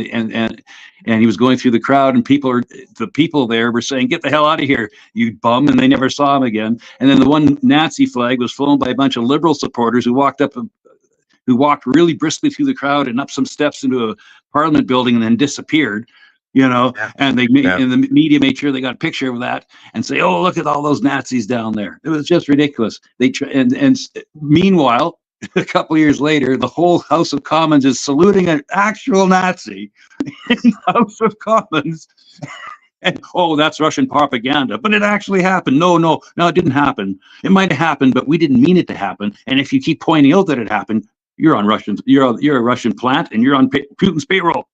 he was going through the crowd, and the people there were saying, "Get the hell out of here, you bum!" And they never saw him again. And then the one Nazi flag was flown by a bunch of liberal supporters who walked really briskly through the crowd and up some steps into a parliament building and then disappeared. Yeah. And and the media made sure they got a picture of that and say, "Oh, look at all those Nazis down there." It was just ridiculous. And meanwhile, a couple of years later, the whole House of Commons is saluting an actual Nazi in the House of Commons. And oh, that's Russian propaganda, but it actually happened. No, it didn't happen. It might have happened, but we didn't mean it to happen. And if you keep pointing out that it happened, you're a Russian plant, and you're on Putin's payroll.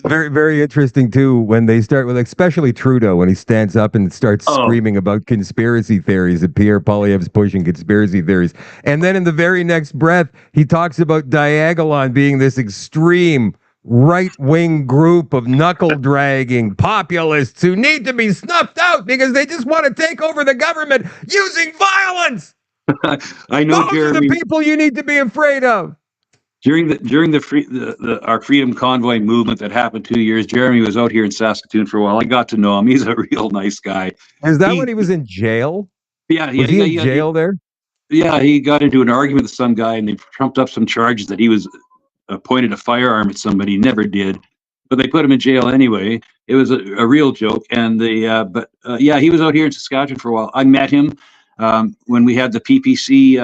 Very, very interesting too when they start with, especially Trudeau, when he stands up and starts screaming about conspiracy theories, that Pierre Poilievre's pushing conspiracy theories, and then in the very next breath he talks about Diagolon being this extreme right-wing group of knuckle-dragging populists who need to be snuffed out because they just want to take over the government using violence. I know, Those Jeremy. are the people you need to be afraid of. During our Freedom Convoy movement that happened 2 years, Jeremy was out here in Saskatoon for a while. I got to know him. He's a real nice guy. Is that when he was in jail? Yeah, Was he in jail there? Yeah, he got into an argument with some guy, and they trumped up some charges that he was pointed a firearm at somebody. He never did, but they put him in jail anyway. It was a real joke. And he was out here in Saskatchewan for a while. I met him when we had the PPC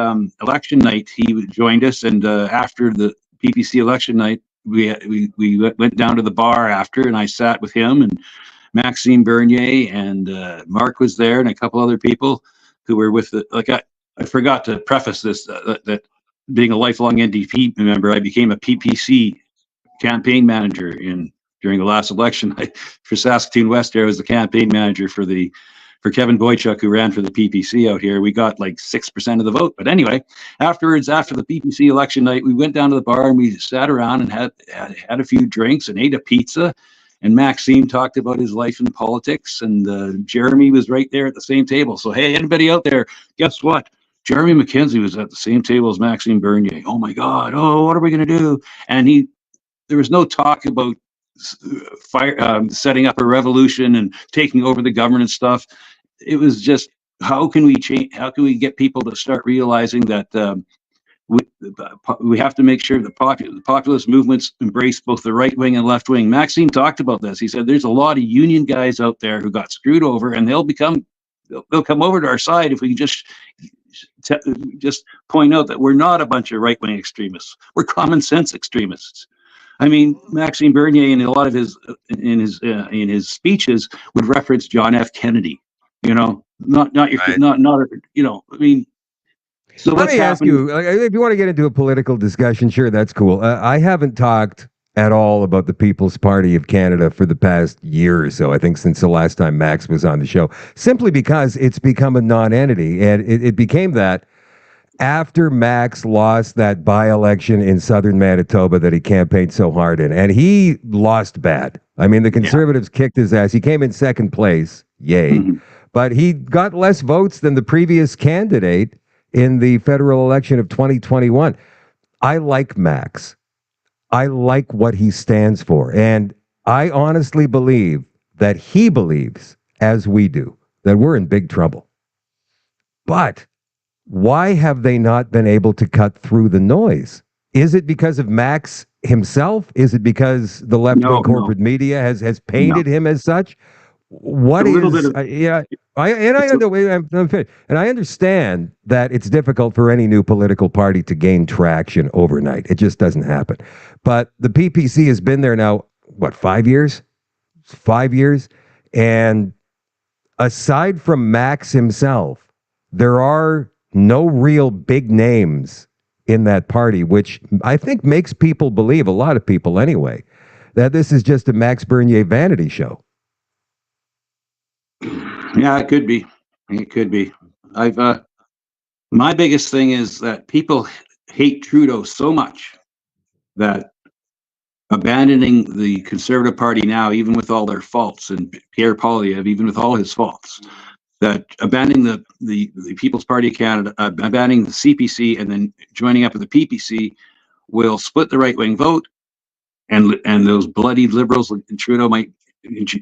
election night. He joined us, and after the PPC election night, we went down to the bar after, and I sat with him and Maxime Bernier, and Mark was there, and a couple other people who were with I forgot to preface this that being a lifelong NDP member, I became a PPC campaign manager during the last election. For Saskatoon West, I was the campaign manager for Kevin Boychuk, who ran for the PPC out here. We got like 6% of the vote. But anyway, afterwards, after the PPC election night, we went down to the bar and we sat around and had a few drinks and ate a pizza. And Maxime talked about his life in politics, and Jeremy was right there at the same table. So, hey, anybody out there, guess what? Jeremy McKenzie was at the same table as Maxime Bernier. Oh my God! Oh, what are we going to do? And there was no talk about setting up a revolution and taking over the government and stuff. It was just, how can we change? How can we get people to start realizing that we have to make sure the populist movements embrace both the right wing and left wing. Maxime talked about this. He said there's a lot of union guys out there who got screwed over, and they'll come over to our side if we can just point out that we're not a bunch of right wing extremists. We're common sense extremists. I mean, Maxime Bernier in a lot of his speeches would reference John F. Kennedy. Right. I mean, so Let what's me ask happened? you, if you want to get into a political discussion, sure, that's cool. I haven't talked at all about the People's Party of Canada for the past year or so, I think since the last time Max was on the show, simply because it's become a non-entity. And it became that after Max lost that by-election in southern Manitoba that he campaigned so hard in. And he lost bad. I mean, the Yeah. Conservatives kicked his ass. He came in second place. Yay. Mhm. But he got less votes than the previous candidate in the federal election of 2021. I like Max. I like what he stands for. And I honestly believe that he believes, as we do, that we're in big trouble. But why have they not been able to cut through the noise? Is it because of Max himself? Is it because the left-wing No, no, corporate media has no. painted him as such? What A little bit is of yeah? I it's a, know I'm finished. And I understand that it's difficult for any new political party to gain traction overnight. It just doesn't happen. But the PPC has been there now, what, 5 years? 5 years, and aside from Max himself, there are no real big names in that party, which I think makes people believe, a lot of people anyway, that this is just a Max Bernier vanity show. yeah, it could be. It could be. I've My biggest thing is that people hate Trudeau so much that abandoning the Conservative Party now, even with all their faults, and Pierre Poilievre, even with all his faults, that abandoning the People's Party of Canada, abandoning the CPC, and then joining up with the PPC will split the right wing vote, and those bloody liberals, like Trudeau, might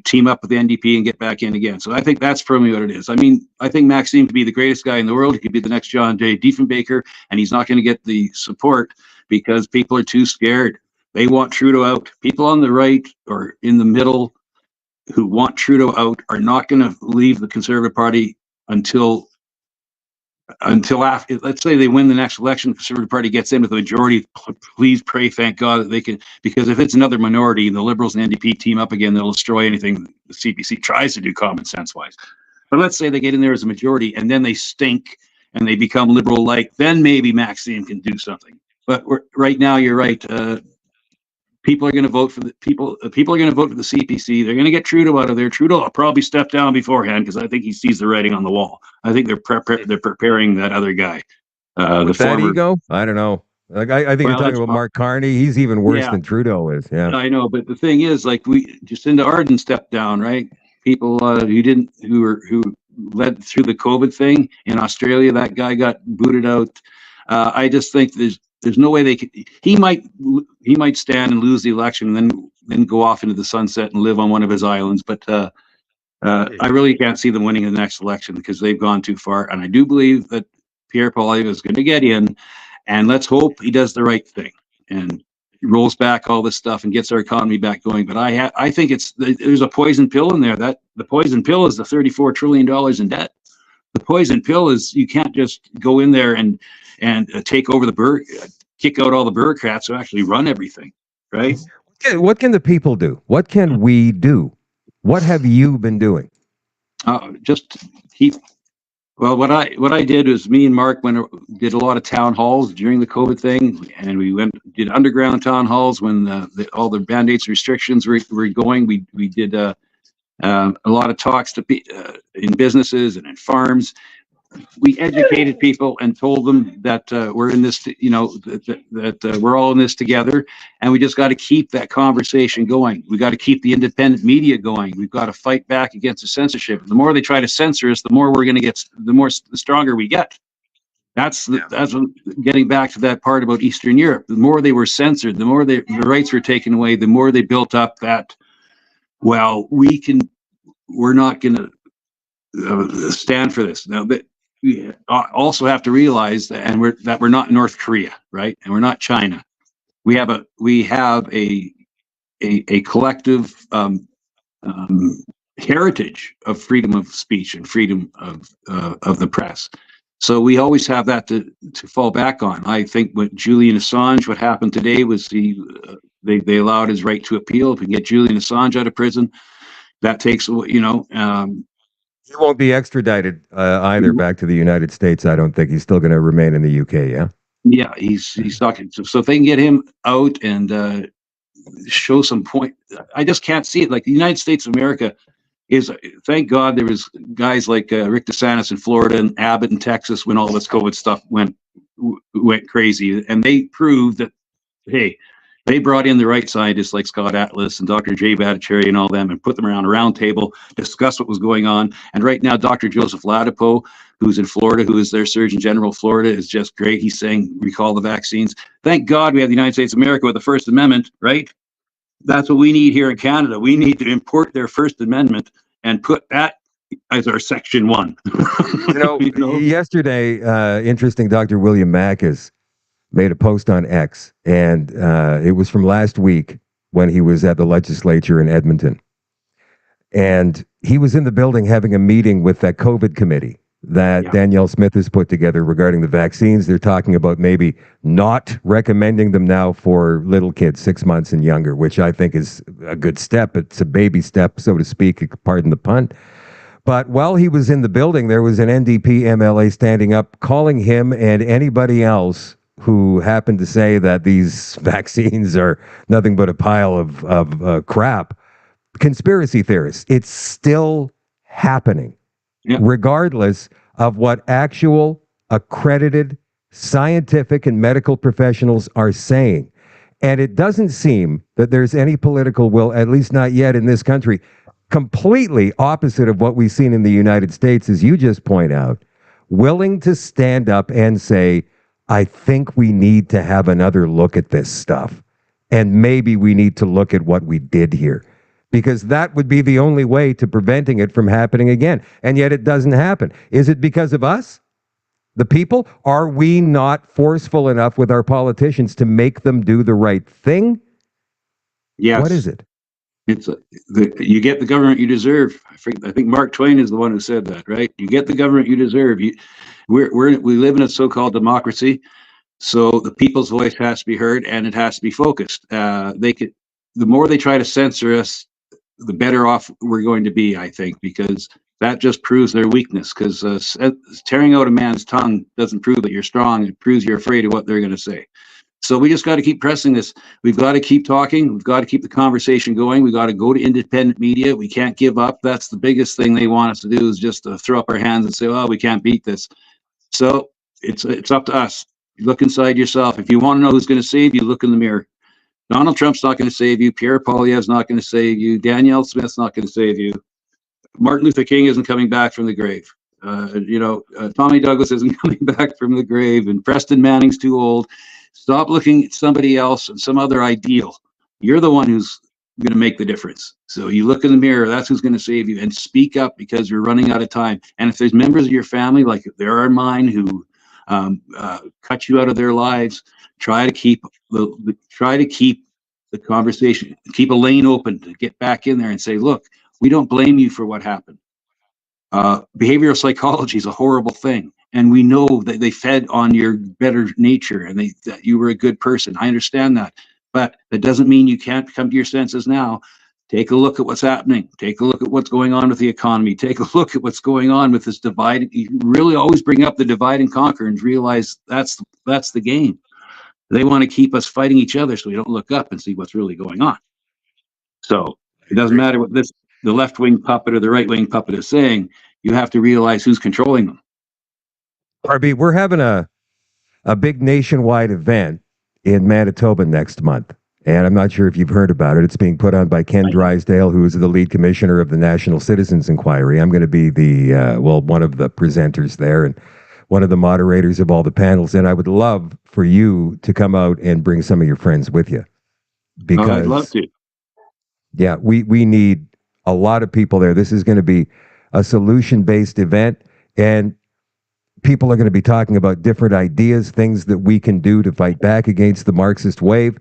team up with the NDP and get back in again. So I think that's probably what it is. I mean, I think Max seems to be the greatest guy in the world. He could be the next John J. Diefenbaker, and he's not going to get the support because people are too scared. They want Trudeau out. People on the right or in the middle who want Trudeau out are not going to leave the Conservative Party until after, let's say they win the next election, the Conservative Party gets in with a majority. Please pray, thank God that they can, because if it's another minority, the Liberals and NDP team up again, they'll destroy anything the CPC tries to do common sense wise. But let's say they get in there as a majority and then they stink and they become liberal like, then maybe Maxime can do something. But right now, you're right. People are going to vote for the people. People are going to vote for the CPC. They're going to get Trudeau out of there. Trudeau will probably step down beforehand because I think he sees the writing on the wall. I think they're preparing that other guy. The That former. ego? I don't know. Like I think you're talking about Mark Carney. He's even worse Yeah, than Trudeau is. Yeah. I know, but the thing is, like Jacinda Ardern stepped down, right? People who led through the COVID thing in Australia, that guy got booted out. I just think there's no way they could. He might stand and lose the election, and then go off into the sunset and live on one of his islands. But I really can't see them winning the next election because they've gone too far. And I do believe that Pierre Poilievre is going to get in, and let's hope he does the right thing and rolls back all this stuff and gets our economy back going. But I think there's a poison pill in there. That the poison pill is the $34 trillion in debt. The poison pill is you can't just go in there and take over kick out all the bureaucrats who actually run everything, right? What can the people do? What can we do? What have you been doing? Just keep. Well, what I did was me and Mark did a lot of town halls during the COVID thing, and we did underground town halls when all the mandates restrictions were going. We did a lot of talks in businesses and in farms. We educated people and told them that we're in this, that we're all in this together, and we just got to keep that conversation going. We got to keep the independent media going. We've got to fight back against the censorship. The more they try to censor us, the more we're going to get, the stronger we get. That's getting back to that part about Eastern Europe. The more they were censored, the more the rights were taken away, the more they built up that. Well, we're not going to stand for this now. But we also have to realize that, we're not North Korea, right? And we're not China. We have a collective heritage of freedom of speech and freedom of the press. So we always have that to fall back on. I think what Julian Assange, what happened today was they allowed his right to appeal. If we can get Julian Assange out of prison, that takes He won't be extradited either back to the United States. I don't think he's still going to remain in the UK. Yeah. Yeah, he's talking. So if they can get him out and show some point, I just can't see it. Like the United States of America is, thank God there was guys like Rick DeSantis in Florida and Abbott in Texas when all this COVID stuff went crazy, and they proved that, hey, they brought in the right scientists like Scott Atlas and Dr. Jay Bhattacharya and all them and put them around a round table, discuss what was going on. And right now, Dr. Joseph Ladapo, who's in Florida, who is their Surgeon General of Florida, is just great. He's saying, recall the vaccines. Thank God we have the United States of America with the First Amendment, right? That's what we need here in Canada. We need to import their First Amendment and put that as our Section 1. Yesterday, interesting, Dr. William Mack has made a post on X, and it was from last week when he was at the legislature in Edmonton. And he was in the building having a meeting with that COVID committee that Danielle Smith has put together regarding the vaccines. They're talking about maybe not recommending them now for little kids, 6 months and younger, which I think is a good step. It's a baby step, so to speak, pardon the pun. But while he was in the building, there was an NDP MLA standing up, calling him and anybody else who happened to say that these vaccines are nothing but a pile of crap, conspiracy theorists. It's still happening, regardless of what actual accredited scientific and medical professionals are saying. And it doesn't seem that there's any political will, at least not yet in this country, completely opposite of what we've seen in the United States, as you just point out, willing to stand up and say, I think we need to have another look at this stuff. And maybe we need to look at what we did here, because that would be the only way to preventing it from happening again. And yet it doesn't happen. Is it because of us, the people? Are we not forceful enough with our politicians to make them do the right thing? Yes. What is it? You get the government you deserve. I think Mark Twain is the one who said that, right? You get the government you deserve. We live in a so-called democracy, so the people's voice has to be heard and it has to be focused. The more they try to censor us, the better off we're going to be, I think, because that just proves their weakness. Because tearing out a man's tongue doesn't prove that you're strong; it proves you're afraid of what they're going to say. So we just got to keep pressing this. We've got to keep talking. We've got to keep the conversation going. We've got to go to independent media. We can't give up. That's the biggest thing they want us to do, is just to throw up our hands and say, "Oh, we can't beat this." So it's up to us. You look inside yourself. If you want to know who's going to save you, look in the mirror. Donald Trump's not going to save you. Pierre Poilievre's not going to save you. Danielle Smith's not going to save you. Martin Luther King isn't coming back from the grave. Tommy Douglas isn't coming back from the grave, and Preston Manning's too old. Stop looking at somebody else and some other ideal. You're the one who's going to make the difference. So you look in the mirror, that's who's going to save you, and speak up, because you're running out of time. And if there's members of your family, like there are mine, who cut you out of their lives, try to keep the conversation, keep a lane open to get back in there and say, look, we don't blame you for what happened. Behavioral psychology is a horrible thing. And we know that they fed on your better nature and that you were a good person. I understand that. But that doesn't mean you can't come to your senses now. Take a look at what's happening. Take a look at what's going on with the economy. Take a look at what's going on with this divide. You really always bring up the divide and conquer and realize that's the game. They want to keep us fighting each other so we don't look up and see what's really going on. So it doesn't matter what the left-wing puppet or the right-wing puppet is saying. You have to realize who's controlling them. RB, we're having a big nationwide event in Manitoba next month. And I'm not sure if you've heard about it. It's being put on by Ken Drysdale, who is the lead commissioner of the National Citizens Inquiry. I'm going to be one of the presenters there and one of the moderators of all the panels. And I would love for you to come out and bring some of your friends with you. Because, I'd love to. Yeah, we need a lot of people there. This is going to be a solution-based event. And people are going to be talking about different ideas, things that we can do to fight back against the Marxist wave.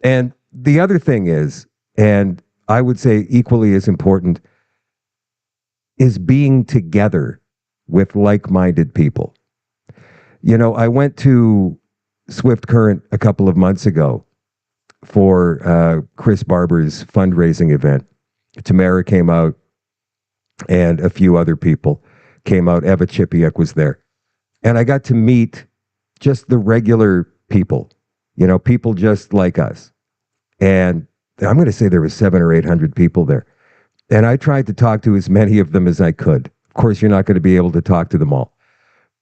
And the other thing is, and I would say equally as important, is being together with like-minded people. You know, I went to Swift Current a couple of months ago for Chris Barber's fundraising event. Tamara came out, and a few other people came out. Eva Chipiuk was there. And I got to meet just the regular people, people just like us. And I'm going to say there was 700 or 800 people there. And I tried to talk to as many of them as I could. Of course, you're not going to be able to talk to them all.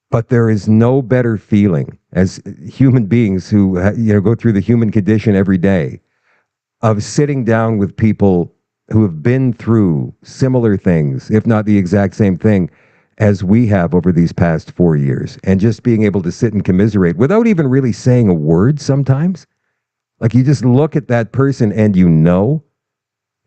But there is no better feeling as human beings who go through the human condition every day of sitting down with people who have been through similar things, if not the exact same thing as we have over these past 4 years, and just being able to sit and commiserate without even really saying a word sometimes. Like you just look at that person and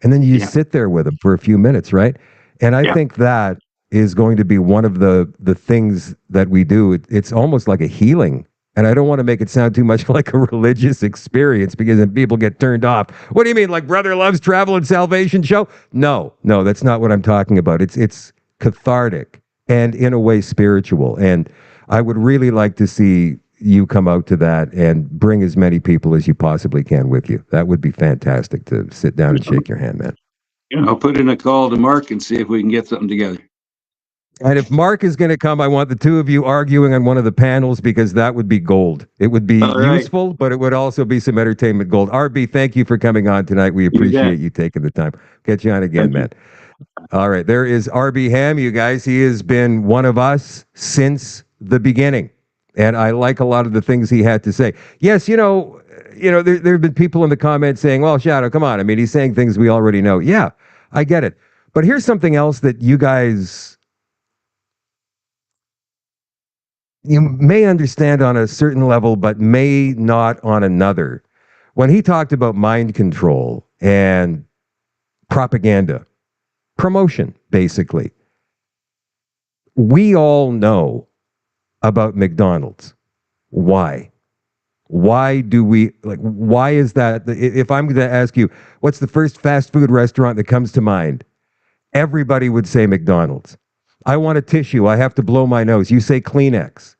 and then you just sit there with them for a few minutes, right? And I think that is going to be one of the things that we do. It's almost like a healing. And I don't want to make it sound too much like a religious experience because then people get turned off. What do you mean, like Brother Love's Travel and Salvation show? No, that's not what I'm talking about. It's cathartic and in a way spiritual. And I would really like to see you come out to that and bring as many people as you possibly can with you. That would be fantastic to sit down and shake your hand, man. I'll put in a call to Mark and see if we can get something together. And if Mark is going to come, I want the two of you arguing on one of the panels because that would be gold. It would be useful, but it would also be some entertainment gold. RB, thank you for coming on tonight. We appreciate you taking the time. Get you on again, man. All right. There is RB Ham, you guys. He has been one of us since the beginning. And I like a lot of the things he had to say. Yes, there have been people in the comments saying, well, Shadow, come on. I mean, he's saying things we already know. Yeah, I get it. But here's something else that you guys, you may understand on a certain level, but may not on another. When he talked about mind control and propaganda, promotion, basically, we all know about McDonald's. Why? Why do we, why is that? If I'm going to ask you, what's the first fast food restaurant that comes to mind? Everybody would say McDonald's. I want a tissue. I have to blow my nose. You say Kleenex.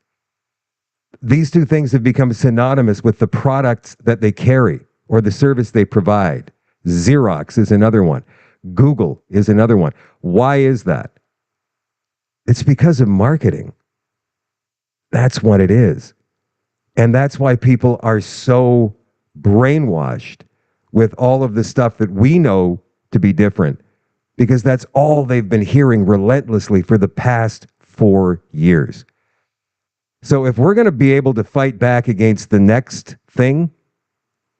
These two things have become synonymous with the products that they carry or the service they provide. Xerox is another one. Google is another one. Why is that? It's because of marketing. That's what it is. And that's why people are so brainwashed with all of the stuff that we know to be different, because that's all they've been hearing relentlessly for the past 4 years. So if we're going to be able to fight back against the next thing,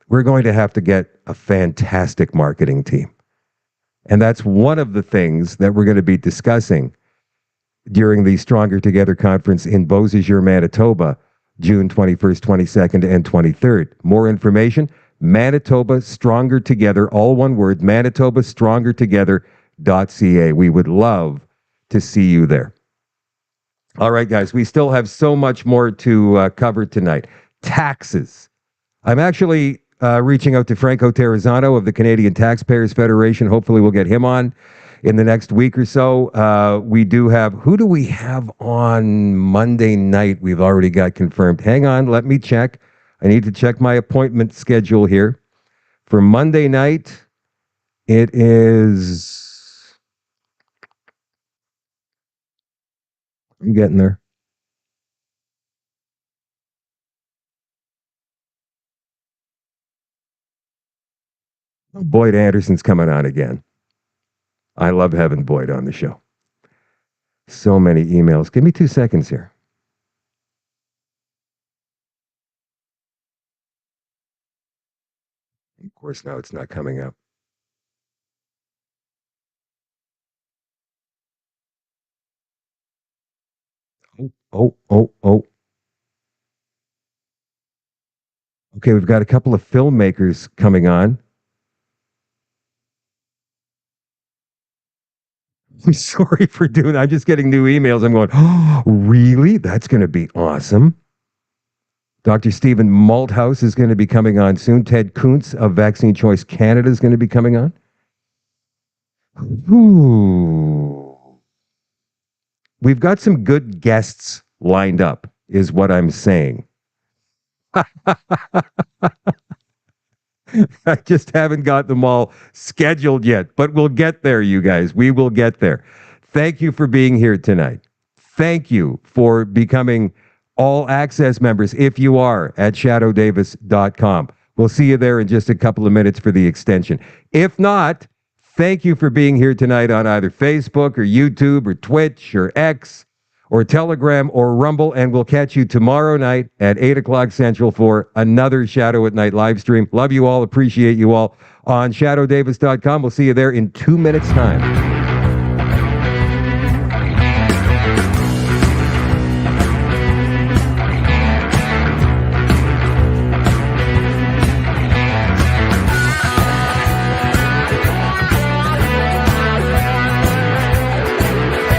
we're going to have to get a fantastic marketing team. And that's one of the things that we're going to be discussing during the Stronger Together conference in Beausejour, Manitoba, June 21st, 22nd, and 23rd. More information, Manitoba Stronger Together, all one word, manitobastrongertogether.ca. We would love to see you there. All right, guys, we still have so much more to cover tonight. Taxes. I'm actually reaching out to Franco Terrazzano of the Canadian Taxpayers Federation. Hopefully we'll get him on in the next week or so. We do have, who do we have on Monday night? We've already got confirmed. Hang on, let me check. I need to check my appointment schedule here. For Monday night, it is, I'm getting there. Boyd Anderson's coming on again. I love having Boyd on the show. So many emails. Give me 2 seconds here. Of course, now it's not coming up. Oh. Okay, we've got a couple of filmmakers coming on. I'm sorry for doing that. I'm just getting new emails. I'm going, oh, really? That's going to be awesome. Dr. Stephen Malthouse is going to be coming on soon. Ted Kuntz of Vaccine Choice Canada is going to be coming on. Ooh. We've got some good guests lined up, is what I'm saying. I just haven't got them all scheduled yet, but we'll get there, you guys. We will get there. Thank you for being here tonight. Thank you for becoming all access members if you are at shadowdavis.com. We'll see you there in just a couple of minutes for the extension. If not, thank you for being here tonight on either Facebook or YouTube or Twitch or X or Telegram or Rumble, and we'll catch you tomorrow night at 8 o'clock Central for another Shadow at Night live stream. Love you all, appreciate you all on shadowdavis.com. We'll see you there in 2 minutes' time.